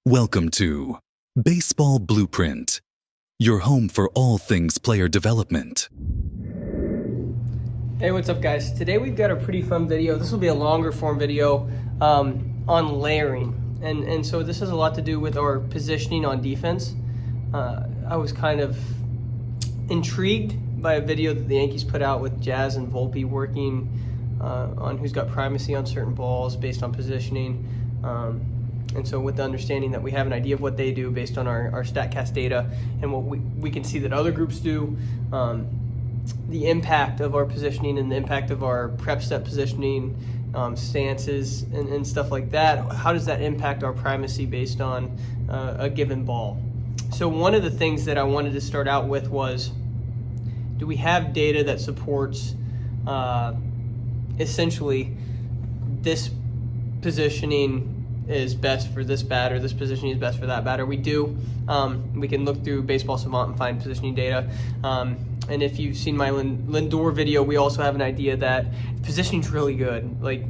Welcome to Baseball Blueprint, your home for all things player development. Hey, what's up guys? Today we've got a pretty fun video. This will be a longer form video on layering. And so this has a lot to do with our positioning on defense. I was kind of intrigued by a video that the Yankees put out with Jazz and Volpe working on who's got primacy on certain balls based on positioning. And so with the understanding that we have an idea of what they do based on our StatCast data and what we can see that other groups do, the impact of our positioning and the impact of our prep step positioning, stances and stuff like that, how does that impact our primacy based on a given ball? So one of the things that I wanted to start out with was, do we have data that supports essentially this positioning is best for this batter, this positioning is best for that batter? We do. We can look through Baseball Savant and find positioning data. And if you've seen my Lindor video, we also have an idea that positioning's really good. Like,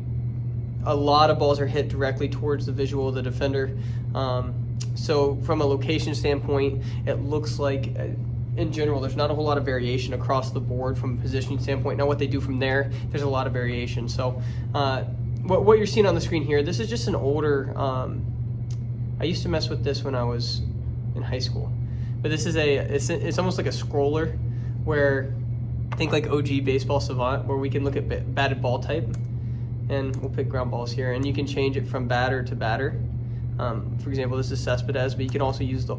a lot of balls are hit directly towards the visual of the defender. So from a location standpoint, it looks like in general, there's not a whole lot of variation across the board from a positioning standpoint. Now what they do from there's a lot of variation. So what you're seeing on the screen here, this is just an older, I used to mess with this when I was in high school, but this is it's almost like a scroller where, think like OG Baseball Savant, where we can look at batted ball type, and we'll pick ground balls here, and you can change it from batter to batter. For example, this is Cespedes, but you can also use the,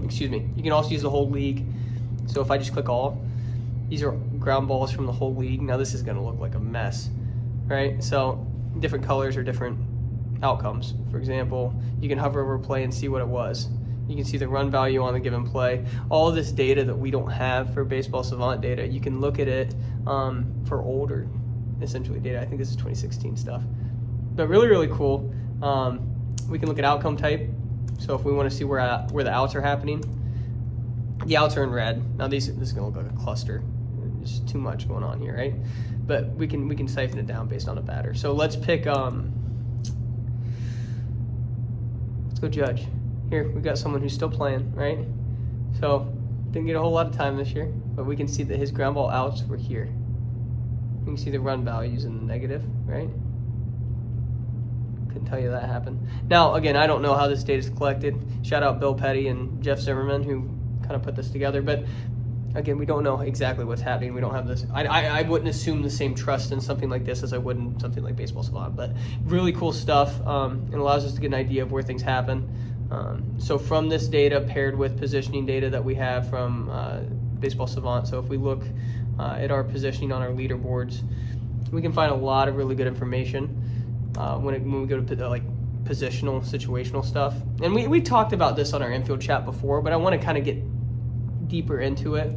excuse me, you can also use the whole league. So if I just click all, these are ground balls from the whole league. Now this is gonna look like a mess, right? So different colors are different outcomes. For example, you can hover over a play and see what it was. You can see the run value on the given play. All of this data that we don't have for Baseball Savant data, you can look at it for older, essentially, data. I think this is 2016 stuff. But really, really cool. We can look at outcome type. So if we want to see where the outs are happening, the outs are in red. Now this is going to look like a cluster. There's too much going on here, right? But we can siphon it down based on a batter. So let's pick, let's go Judge. Here, we've got someone who's still playing, right? So didn't get a whole lot of time this year, but we can see that his ground ball outs were here. You can see the run values in the negative, right? Couldn't tell you that happened. Now, again, I don't know how this data is collected. Shout out Bill Petty and Jeff Zimmerman who kind of put this together, but again, we don't know exactly what's happening. We don't have this. I wouldn't assume the same trust in something like this as I would in something like Baseball Savant, but really cool stuff. It allows us to get an idea of where things happen. So from this data paired with positioning data that we have from Baseball Savant, so if we look at our positioning on our leaderboards, we can find a lot of really good information when we go to like positional, situational stuff. And we talked about this on our infield chat before, but I want to kind of get deeper into it.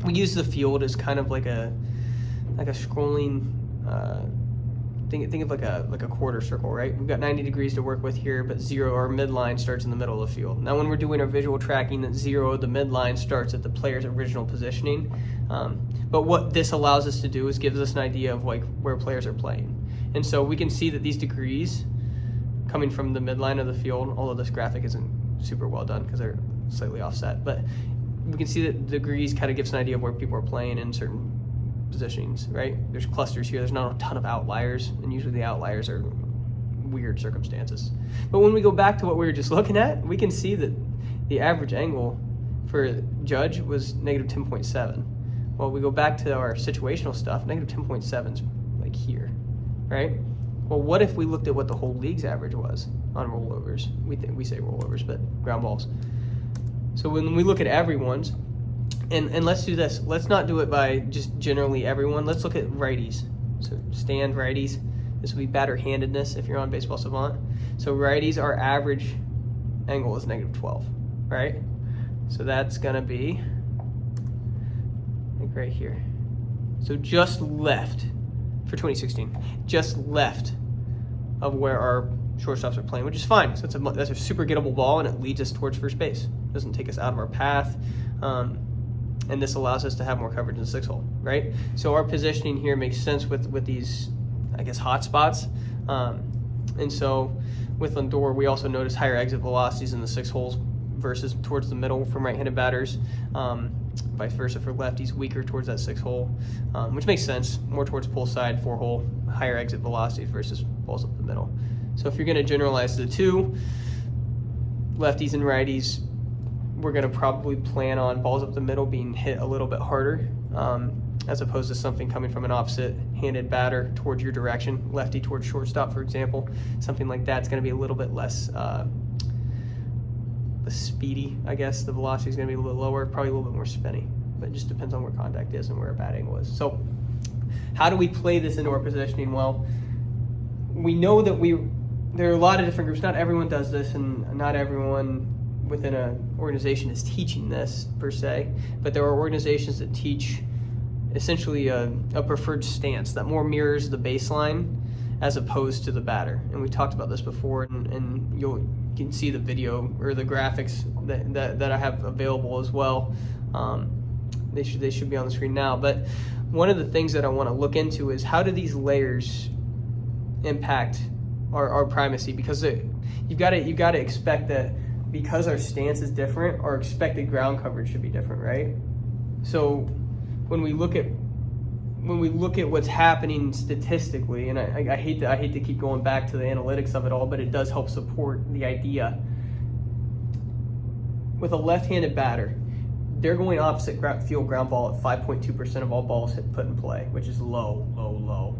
We use the field as kind of like a scrolling think of like a quarter circle, right? We've got 90 degrees to work with here, but zero, our midline, starts in the middle of the field. Now when we're doing our visual tracking, at zero, the midline starts at the player's original positioning. But what this allows us to do is gives us an idea of like where players are playing. And so we can see that these degrees coming from the midline of the field, although this graphic isn't super well done because they're slightly offset, but we can see that degrees kind of gives an idea of where people are playing in certain positionings, right? There's clusters here. There's not a ton of outliers, and usually the outliers are weird circumstances. But when we go back to what we were just looking at, we can see that the average angle for Judge was negative 10.7. Well, we go back to our situational stuff, negative 10.7 is like here, right? Well, what if we looked at what the whole league's average was on rollovers? We say rollovers, but ground balls. So when we look at everyone's, and let's do this. Let's not do it by just generally everyone. Let's look at righties. So stand righties. This would be batter handedness if you're on Baseball Savant. So righties, our average angle is negative 12, right? So that's gonna be like right here. So just left for 2016, just left of where our shortstops are playing, which is fine. So that's a super gettable ball, and it leads us towards first base. It doesn't take us out of our path. And this allows us to have more coverage in the 6-hole, right? So our positioning here makes sense with these, I guess, hot spots. And so with Lindor, we also notice higher exit velocities in the 6 holes versus towards the middle from right-handed batters. Vice versa for lefties, weaker towards that 6 hole, which makes sense. More towards pull side, 4 hole, higher exit velocities versus balls up the middle. So if you're going to generalize the two, lefties and righties, we're going to probably plan on balls up the middle being hit a little bit harder, as opposed to something coming from an opposite-handed batter towards your direction, lefty towards shortstop, for example. Something like that's going to be a little bit less speedy, I guess. The velocity is going to be a little bit lower, probably a little bit more spinny, but it just depends on where contact is and where our bat angle is. So how do we play this into our positioning? Well, we know that there are a lot of different groups. Not everyone does this, and not everyone within an organization is teaching this per se, but there are organizations that teach essentially a preferred stance that more mirrors the baseline as opposed to the batter. And we talked about this before, and you can see the video or the graphics that I have available as well. They should be on the screen now. But one of the things that I want to look into is how do these layers impact our primacy? Because you've got to expect that because our stance is different, our expected ground coverage should be different, right? So when we look at what's happening statistically, and I hate to keep going back to the analytics of it all, but it does help support the idea. With a left-handed batter, they're going opposite field ground ball at 5.2% of all balls put in play, which is low.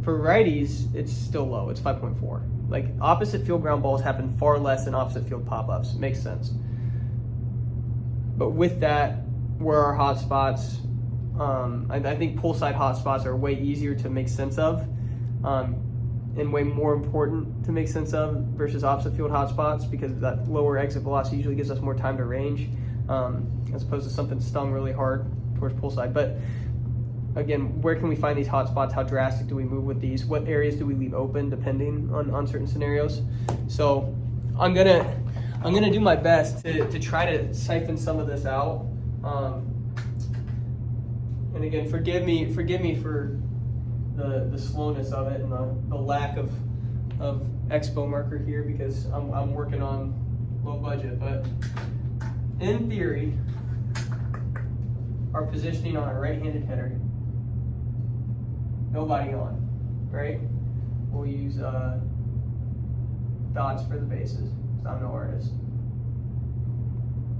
For righties, it's still low. It's 5.4. Like, opposite field ground balls happen far less than opposite field pop-ups. Makes sense. But with that, where our hot spots, I think pull side hot spots are way easier to make sense of, and way more important to make sense of versus opposite field hot spots, because that lower exit velocity usually gives us more time to range, as opposed to something stung really hard towards pull side. But again, where can we find these hot spots? How drastic do we move with these? What areas do we leave open depending on certain scenarios? So I'm gonna do my best to try to siphon some of this out. And again, forgive me for the slowness of it and the lack of expo marker here, because I'm working on low budget. But in theory, our positioning on a right-handed hitter, nobody on, right? We'll use dots for the bases, because I'm no artist.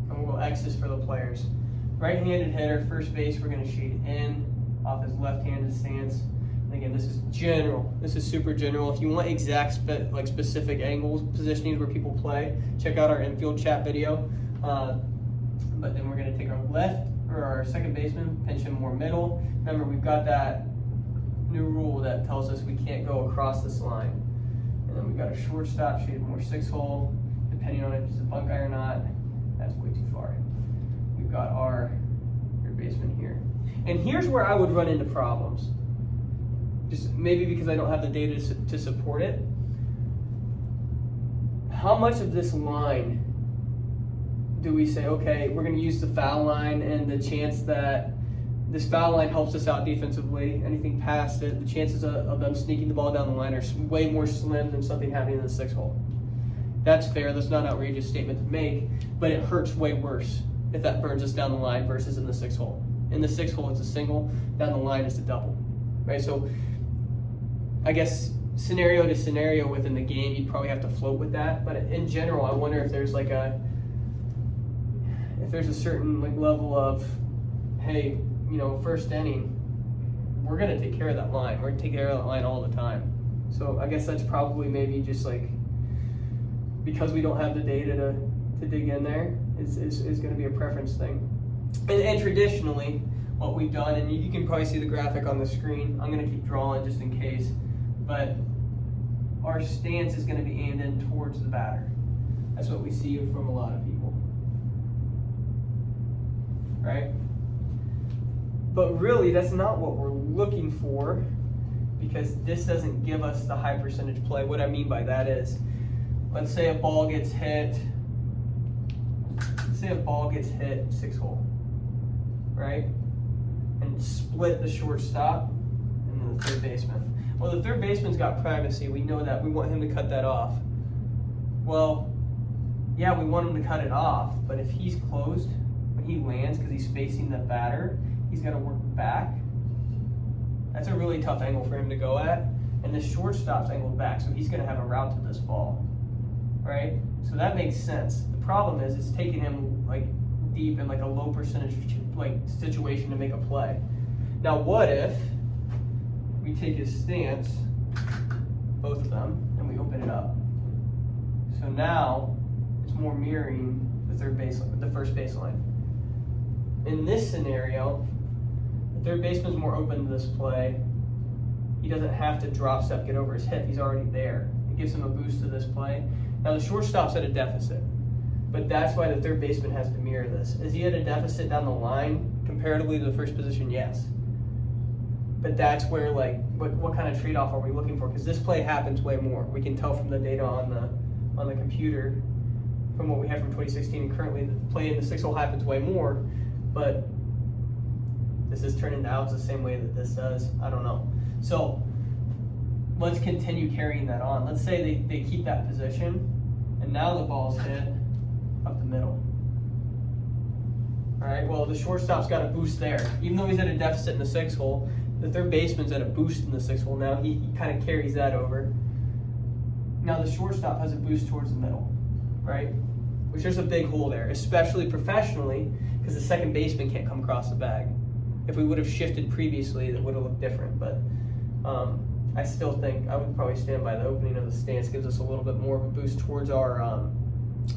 And we'll go X's for the players. Right-handed hitter, first base, we're going to shade in off his left-handed stance. And again, this is general. This is super general. If you want exact specific angles, positionings where people play, check out our infield chat video. But then we're going to take our left, or our second baseman, pinch him more middle. Remember, we've got that new rule that tells us we can't go across this line. And then we've got a shortstop shaded more 6-hole, depending on if it's a bunt guy or not. That's way too far. We've got our third baseman here. And here's where I would run into problems. Just maybe because I don't have the data to support it. How much of this line do we say, okay, we're going to use the foul line, and the chance that this foul line helps us out defensively, anything past it, the chances of them sneaking the ball down the line are way more slim than something happening in the 6-hole. That's fair. That's not an outrageous statement to make, but it hurts way worse if that burns us down the line versus in the 6-hole. In the 6-hole, it's a single. Down the line, it's a double. Right? So I guess scenario to scenario within the game, you'd probably have to float with that. But in general, I wonder if there's a certain level of, hey, first inning, we're going to take care of that line. We're going to take care of that line all the time. So I guess that's probably maybe just because we don't have the data to dig in there is going to be a preference thing. And traditionally, what we've done, and you can probably see the graphic on the screen, I'm going to keep drawing just in case, but our stance is going to be aimed in towards the batter. That's what we see from a lot of people. Right? But really, that's not what we're looking for, because this doesn't give us the high percentage play. What I mean by that is, let's say a ball gets hit 6-hole, right? And split the shortstop and the third baseman. well, the third baseman's got primacy. We know that. We want him to cut that off. Well, yeah, we want him to cut it off, but if he's closed, when he lands, because he's facing the batter, he's got to work back. That's a really tough angle for him to go at. And the shortstop's angled back, so he's going to have a route to this ball, right? So that makes sense. The problem is it's taking him like deep in like a low percentage like situation to make a play. Now, what if we take his stance, both of them, and we open it up? So now it's more mirroring the first baseline. In this scenario, the third baseman's more open to this play. He doesn't have to drop step, get over his hip. He's already there. It gives him a boost to this play. Now the shortstop's at a deficit, but that's why the third baseman has to mirror this. Is he at a deficit down the line comparatively to the first position? Yes. But that's where, like, what kind of trade-off are we looking for? Because this play happens way more. We can tell from the data on the computer, from what we have from 2016 and currently, the play in the 6-hole happens way more, but this is turning out the same way that this does. I don't know. So let's continue carrying that on. Let's say they keep that position, and now the ball's hit up the middle. All right, well, the shortstop's got a boost there. Even though he's at a deficit in the 6-hole, the third baseman's at a boost in the 6-hole now. He kind of carries that over. Now the shortstop has a boost towards the middle, right? Which there's a big hole there, especially professionally, because the second baseman can't come across the bag. If we would have shifted previously, that would have looked different, but I still think I would probably stand by the opening of the stance. Gives us a little bit more of a boost towards our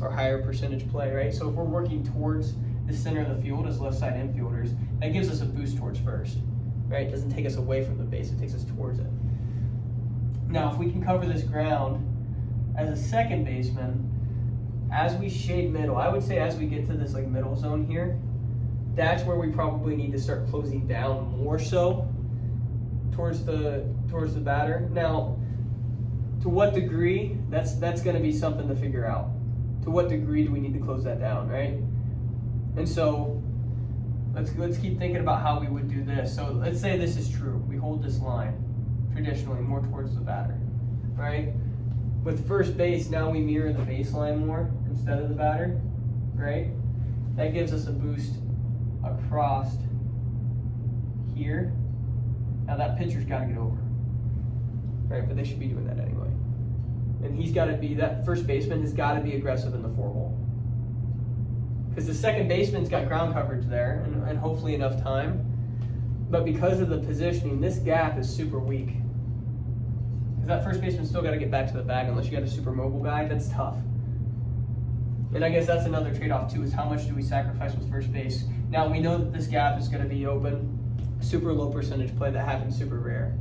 higher percentage play, right? So if we're working towards the center of the field as left side infielders, that gives us a boost towards first, right? It doesn't take us away from the base, it takes us towards it. Now, if we can cover this ground as a second baseman, as we shade middle, I would say as we get to this like middle zone here, that's where we probably need to start closing down more so towards the batter. Now, to what degree? That's going to be something to figure out. To what degree do we need to close that down, right? And so let's keep thinking about how we would do this. So let's say this is true. We hold this line traditionally more towards the batter, right? With first base, now we mirror the baseline more instead of the batter, right? That gives us a boost across here. Now that pitcher's got to get over, right? But they should be doing that anyway. And he's got to be, that first baseman has got to be aggressive in the 4-hole. Because the second baseman's got ground coverage there and hopefully enough time. But because of the positioning, this gap is super weak. Because that first baseman's still got to get back to the bag unless you got a super mobile guy. That's tough. And I guess that's another trade-off too, is how much do we sacrifice with first base. Now we know that this gap is going to be open. Super low percentage play that happens super rare.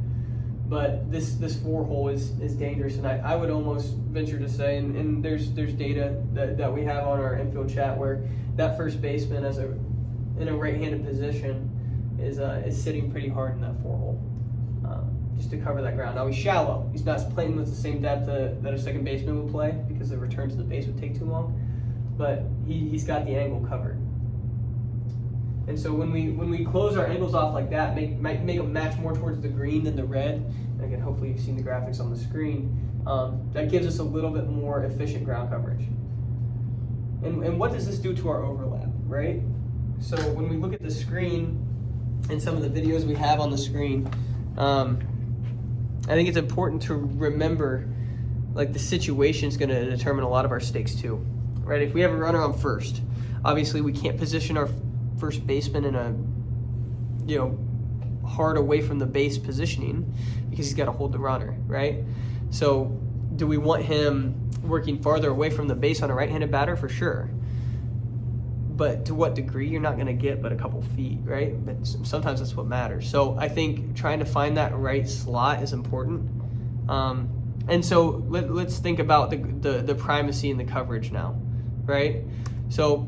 But this 4-hole is dangerous, and I would almost venture to say, and there's data that we have on our infield chat where that first baseman in a right-handed position is sitting pretty hard in that 4-hole just to cover that ground. Now he's shallow. He's not playing with the same depth that a second baseman would play because the return to the base would take too long. But he's got the angle covered. And so when we close our angles off like that, make them match more towards the green than the red, and again, hopefully you've seen the graphics on the screen, that gives us a little bit more efficient ground coverage. And what does this do to our overlap, right? So when we look at the screen and some of the videos we have on the screen, I think it's important to remember, like, the situation is going to determine a lot of our stakes too, right? If we have a runner on first, obviously we can't position our first baseman in a hard away from the base positioning because he's got to hold the runner, right? So do we want him working farther away from the base on a right-handed batter? For sure. But to what degree? You're not going to get but a couple feet, right? But sometimes that's what matters. So I think trying to find that right slot is important. And so let's think about the primacy and the coverage now, right? So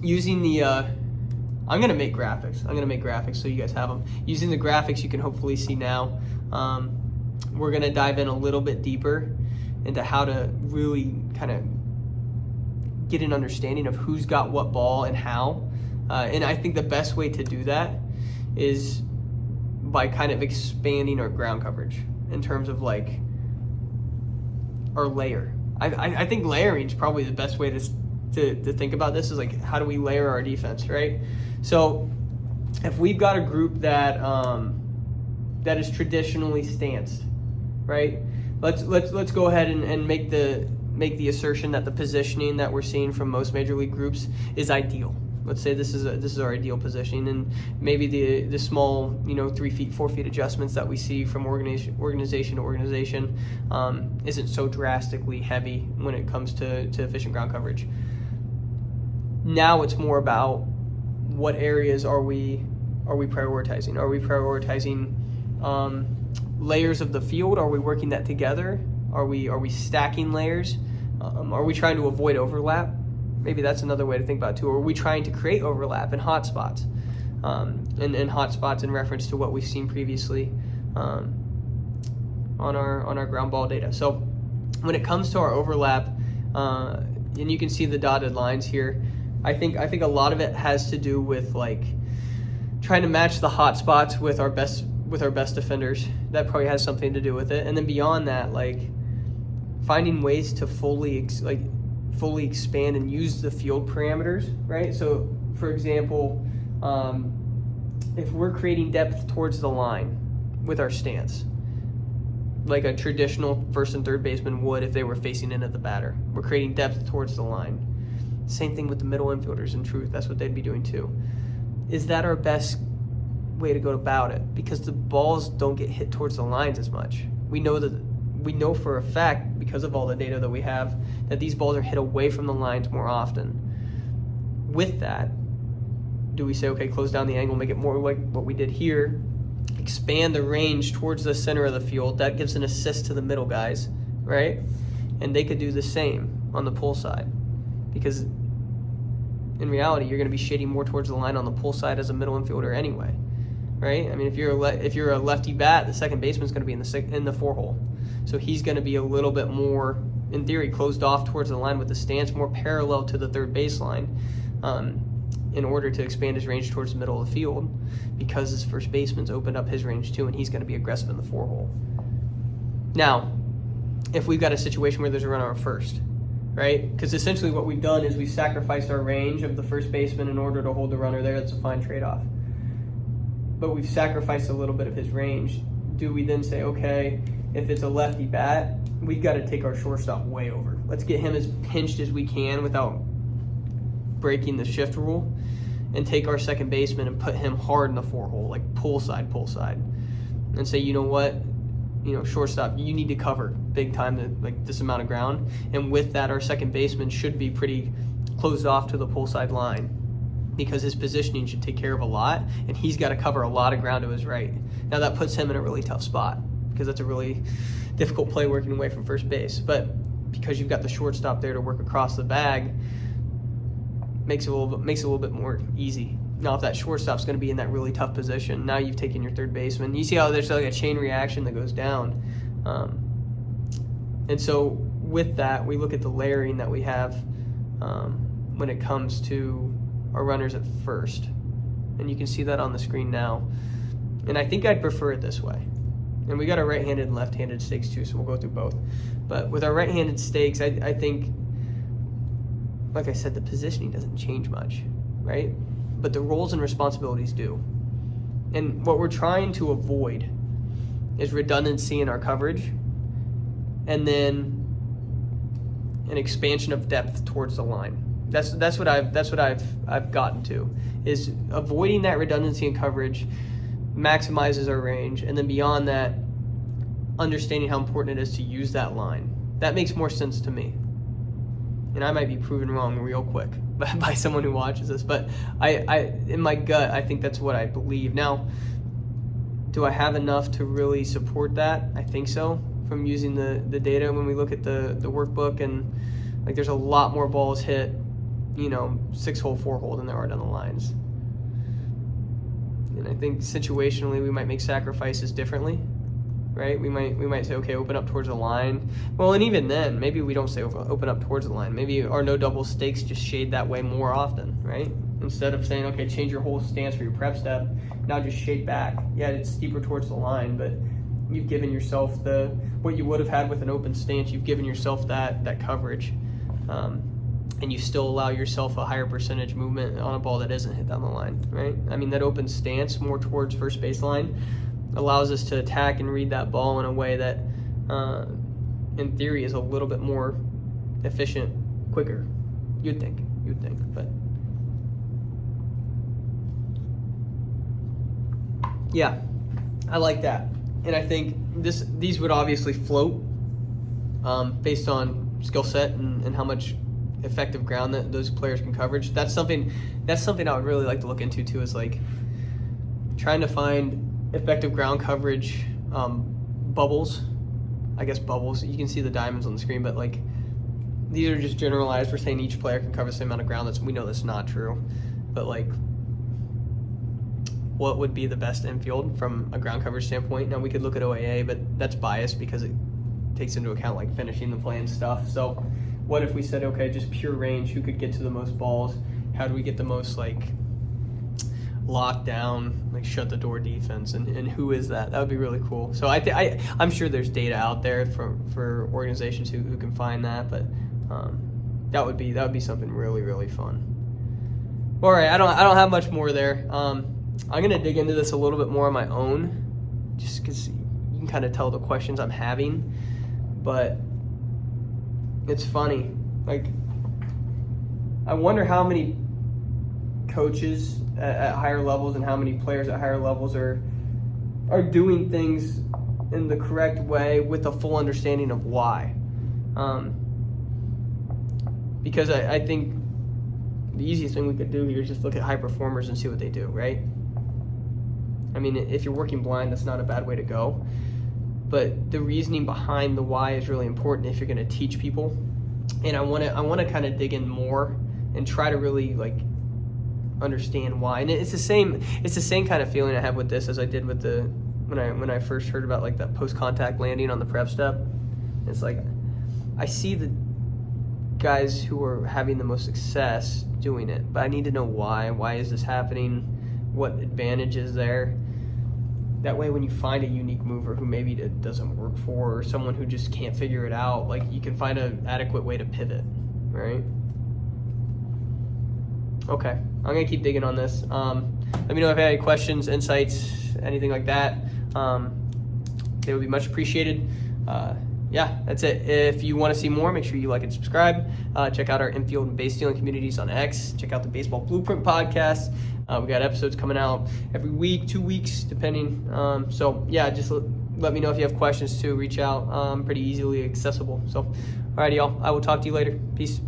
using the I'm going to make graphics so you guys have them. Using the graphics you can hopefully see now. We're going to dive in a little bit deeper into how to really kind of get an understanding of who's got what ball and how. And I think the best way to do that is by kind of expanding our ground coverage. in terms of like our layer. I think layering is probably the best way to think about this, is like, how do we layer our defense, right? So if we've got a group that that is traditionally stanced, right? Let's go ahead and make the assertion that the positioning that we're seeing from most major league groups is ideal. Let's say this is our ideal positioning, and maybe the small 3 feet, 4 feet adjustments that we see from organization to organization isn't so drastically heavy when it comes to efficient ground coverage. Now it's more about what areas are we prioritizing? Are we prioritizing layers of the field? Are we working that together? Are we stacking layers? Are we trying to avoid overlap? Maybe that's another way to think about it too. Or are we trying to create overlap in hot spots? And hot spots in reference to what we've seen previously on our ground ball data. So when it comes to our overlap, and you can see the dotted lines here, I think a lot of it has to do with like trying to match the hot spots with our best defenders. That probably has something to do with it. And then beyond that, like finding ways to fully expand and use the field parameters, right? So for example, if we're creating depth towards the line with our stance, like a traditional first and third baseman would if they were facing in at the batter, we're creating depth towards the line. Same thing with the middle infielders, in truth, that's what they'd be doing too. Is that our best way to go about it? Because the balls don't get hit towards the lines as much. We know for a fact, because of all the data that we have, that these balls are hit away from the lines more often. With that, do we say, okay, close down the angle, make it more like what we did here, expand the range towards the center of the field? That gives an assist to the middle guys, right? And they could do the same on the pull side, because in reality, you're going to be shading more towards the line on the pull side as a middle infielder anyway, right? I mean, if you're a lefty bat, the second baseman's going to be in the 4-hole. So he's going to be a little bit more, in theory, closed off towards the line with the stance, more parallel to the third baseline, in order to expand his range towards the middle of the field, because his first baseman's opened up his range too, and he's going to be aggressive in the 4-hole. Now, if we've got a situation where there's a runner on first, right? Because essentially what we've done is we've sacrificed our range of the first baseman in order to hold the runner there. That's a fine trade-off. But we've sacrificed a little bit of his range. Do we then say, okay, if it's a lefty bat, we've got to take our shortstop way over. Let's get him as pinched as we can without breaking the shift rule, and take our second baseman and put him hard in the 4-hole, like pull side, and say, you know what, shortstop, you need to cover big time, like this amount of ground. And with that, our second baseman should be pretty closed off to the pull side line, because his positioning should take care of a lot, and he's got to cover a lot of ground to his right. Now that puts him in a really tough spot, because that's a really difficult play working away from first base. But because you've got the shortstop there to work across the bag, makes it a little bit more easy. Now, if that shortstop's going to be in that really tough position, now you've taken your third baseman. You see how there's like a chain reaction that goes down. And so with that, we look at the layering that we have when it comes to our runners at first. And you can see that on the screen now. And I think I'd prefer it this way. And we got our right-handed and left-handed stakes too, so we'll go through both. But with our right-handed stakes, I think, like I said, the positioning doesn't change much, right? But the roles and responsibilities do. And what we're trying to avoid is redundancy in our coverage, and then an expansion of depth towards the line. That's what I've gotten to, is avoiding that redundancy in coverage maximizes our range, and then beyond that, understanding how important it is to use that line. That makes more sense to me. And I might be proven wrong real quick by someone who watches this, but I in my gut, I think that's what I believe. Now, do I have enough to really support that? I think so, from using the data. When we look at the workbook, and like there's a lot more balls hit, 6-hole, 4-hole than there are down the lines. And I think situationally we might make sacrifices differently, right? We might say, okay, open up towards the line. Well, and even then, maybe we don't say open up towards the line. Maybe our no double stakes just shade that way more often, right? Instead of saying, okay, change your whole stance for your prep step, now just shade back. Yeah, it's steeper towards the line, but you've given yourself what you would have had with an open stance. You've given yourself that coverage, and you still allow yourself a higher percentage movement on a ball that isn't hit down the line, right? I mean, that open stance more towards first baseline allows us to attack and read that ball in a way that, in theory, is a little bit more efficient, quicker. You'd think, but yeah, I like that. And I think these would obviously float based on skill set and how much effective ground that those players can coverage. That's something I would really like to look into too, is like trying to find effective ground coverage bubbles. I guess bubbles. You can see the diamonds on the screen, but like these are just generalized. We're saying each player can cover the same amount of ground. We know that's not true, but like, what would be the best infield from a ground coverage standpoint? Now we could look at OAA, but that's biased because it takes into account like finishing the play and stuff. So what if we said, okay, just pure range, who could get to the most balls? How do we get the most like lockdown, like shut the door defense, and who is that? That would be really cool. So I'm sure there's data out there for organizations who can find that, but that would be something really, really fun. All right, I don't have much more there. I'm gonna dig into this a little bit more on my own, just because you can kind of tell the questions I'm having, but it's funny. Like, I wonder how many coaches at higher levels and how many players at higher levels are doing things in the correct way with a full understanding of why. Because I think the easiest thing we could do here is just look at high performers and see what they do, right? I mean, if you're working blind, that's not a bad way to go. But the reasoning behind the why is really important if you're going to teach people. And I want to kind of dig in more and try to really like understand why. And it's the same kind of feeling I have with this as I did with when I first heard about like that post-contact landing on the prep step. It's like I see the guys who are having the most success doing it, but I need to know why. Why is this happening? What advantage is there? That way when you find a unique mover who maybe it doesn't work for, or someone who just can't figure it out, like you can find an adequate way to pivot, right? Okay, I'm gonna keep digging on this. Let me know if you have any questions, insights, anything like that. They would be much appreciated. Yeah, that's it. If you want to see more, make sure you like and subscribe. Check out our infield and base stealing communities on X. Check out the Baseball Blueprint podcast. We got episodes coming out every week, 2 weeks, depending. So yeah, just let me know if you have questions too. Reach out. Pretty easily accessible. So, alrighty, y'all. I will talk to you later. Peace.